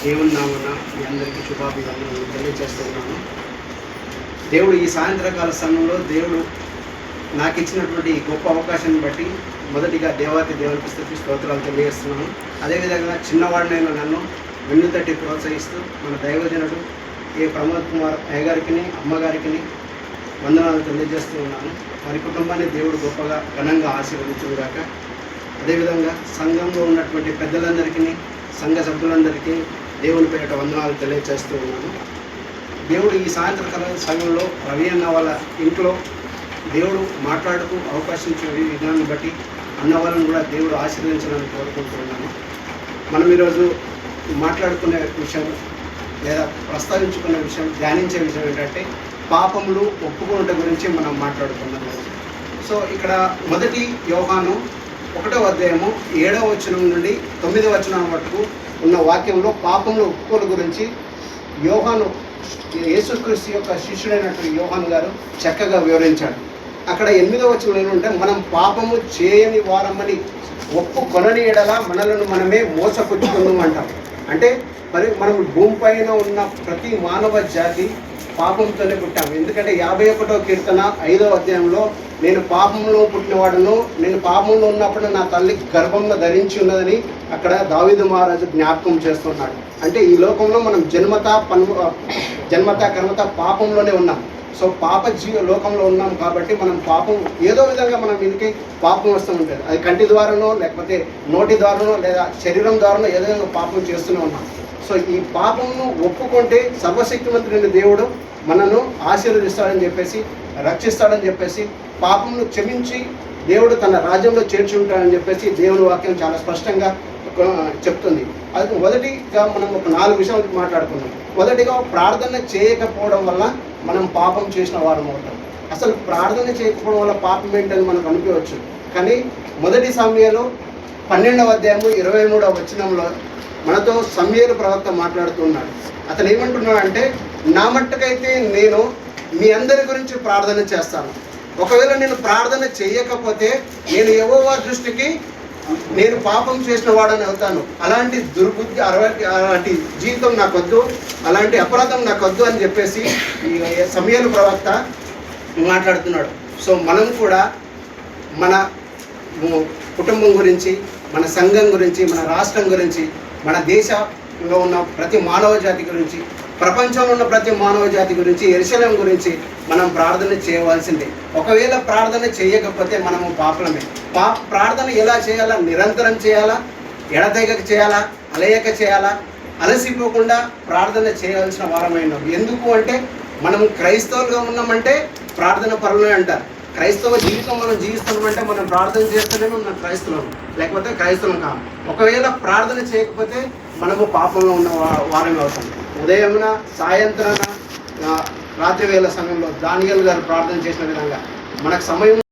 దేవుని నామమున మీ అందరికీ శుభాభివందనలు తెలియజేస్తున్నాను. దేవుడు ఈ సాయంత్రకాల సమయంలో దేవుడు నాకు ఇచ్చినటువంటి గొప్ప అవకాశాన్ని బట్టి మొదటిగా దేవునికి స్తోత్రాలు తెలియజేస్తున్నాను. అదేవిధంగా చిన్నవాడినైనా నన్ను వెన్నుతట్టి ప్రోత్సహిస్తూ మన దైవజనుడు ప్రమోద్ కుమార్ అయ్యగారికి అమ్మగారికి వందనాలు తెలియజేస్తూ ఉన్నాను. వారి కుటుంబాన్ని దేవుడు గొప్పగా ఘనంగా ఆశీర్వదించుగాక. అదేవిధంగా సంఘంలో ఉన్నటువంటి పెద్దలందరికీ సంఘ సభ్యులందరికీ దేవుని పేరిట వందనాలు తెలియజేస్తూ ఉన్నాను. దేవుడు ఈ సాయంత్రకాల సమయంలో రవి అన్న వాళ్ళ ఇంట్లో దేవుడు మాట్లాడుతూ అవకాశం ఇచ్చిన విధానాన్ని బట్టి అన్న వాళ్ళని కూడా దేవుడు ఆశీర్వదించాలని కోరుకుంటున్నాను. మనం ఈరోజు మాట్లాడుకునే విషయం లేదా ప్రస్తావించుకునే విషయం, ధ్యానించే విషయం ఏంటంటే పాపములు ఒప్పుకున్నట గురించి మనం మాట్లాడుకున్నాము. సో ఇక్కడ మొదటి యోహాను 1వ అధ్యాయము 7వ వచనం నుండి 9వ వచనం వరకు ఉన్న వాక్యంలో పాపములు ఒప్పుకోల గురించి యోహాను యేసుక్రీస్తు యొక్క శిష్యుడైనటువంటి యోహాను గారు చక్కగా వివరించాడు. అక్కడ 8వ వచనం ఏంటంటే మనం పాపము చేయని వారమని ఒప్పుకొనని ఎడల మనలను మనమే మోసపుచ్చుకుందాం అంటాం. అంటే మరి మనం భూమిపైన ఉన్న ప్రతి మానవ జాతి పాపంతోనే పుట్టాము. ఎందుకంటే 51వ కీర్తన 5వ అధ్యాయంలో నేను పాపంలో పుట్టినవాడును, నేను పాపంలో ఉన్నప్పుడు నా తల్లి గర్భంలో ధరించి ఉన్నదని అక్కడ దావీదు మహారాజు జ్ఞాపకం చేస్తున్నాడు. అంటే ఈ లోకంలో మనం జన్మత కర్మత పాపంలోనే ఉన్నాం. సో పాప లోకంలో ఉన్నాం కాబట్టి మనం పాపం ఏదో విధంగా మనం మీదకి పాపం వస్తూ ఉంటుంది. అది కంటి ద్వారానో లేకపోతే నోటి ద్వారానో లేదా శరీరం ద్వారానో ఏదో విధంగా పాపం చేస్తూనే ఉన్నాం. సో ఈ పాపంను ఒప్పుకుంటే సర్వశక్తిమంతుడైన దేవుడు మనను ఆశీర్వదిస్తాడని చెప్పేసి, రక్షిస్తాడని చెప్పేసి, పాపంను క్షమించి దేవుడు తన రాజ్యంలో చేర్చి ఉంటాడని చెప్పేసి దేవుని వాక్యం చాలా స్పష్టంగా చెప్తుంది. అది మొదటిగా మనం ఒక 4 విషయాలు మాట్లాడుకున్నాం. మొదటిగా ప్రార్థన చేయకపోవడం వల్ల మనం పాపం చేసిన వారం అవుతాం. అసలు ప్రార్థన చేయకపోవడం వల్ల పాపం ఏంటని మనకు అనిపించవచ్చు. కానీ మొదటి సమయంలో 12వ అధ్యాయము 23వ వచనంలో మనతో సమూయేలు ప్రవక్త మాట్లాడుతున్నాడు. అతను ఏమంటున్నాడంటే, నా మట్టుకైతే నేను మీ అందరి గురించి ప్రార్థన చేస్తాను. ఒకవేళ నేను ప్రార్థన చేయకపోతే నేను యెహోవా దృష్టికి నేను పాపం చేసిన వాడని అవుతాను. అలాంటి దుర్బుద్ధి అలాంటి జీవితం నాకొద్దు, అలాంటి అపరాధం నాకొద్దు అని చెప్పేసి ఈ సమూయేలు ప్రవక్త మాట్లాడుతున్నాడు. సో మనం కూడా మన కుటుంబం గురించి, మన సంఘం గురించి, మన రాష్ట్రం గురించి, మన దేశంలో ఉన్న ప్రతి మానవ జాతి గురించి, ప్రపంచంలో ఉన్న ప్రతి మానవ జాతి గురించి, యెరూషలేము గురించి మనం ప్రార్థన చేయవలసిందే. ఒకవేళ ప్రార్థన చేయకపోతే మనము పాపలమే. ప్రార్థన ఎలా చేయాలా? నిరంతరం చేయాలా? ఎడతెగక చేయాలా? అలయక చేయాలా? అలసిపోకుండా ప్రార్థన చేయవలసిన వారమైనాం. ఎందుకు అంటే మనం క్రైస్తవులుగా ఉన్నామంటే ప్రార్థన పరులే అంటారు. క్రైస్తవ జీవితం మనం జీవిస్తున్నామంటే మనం ప్రార్థన చేస్తూనే మనం క్రైస్తవం, లేకపోతే క్రైస్తవం కాదు. ఒకవేళ ప్రార్థన చేయకపోతే మనము పాపంలో ఉన్న వారమే అవుతాం. ఉదయమున, సాయంత్రాన, రాత్రి వేళ సమయంలో దానియేలు గారు ప్రార్థన చేసిన విధంగా మనకు సమయం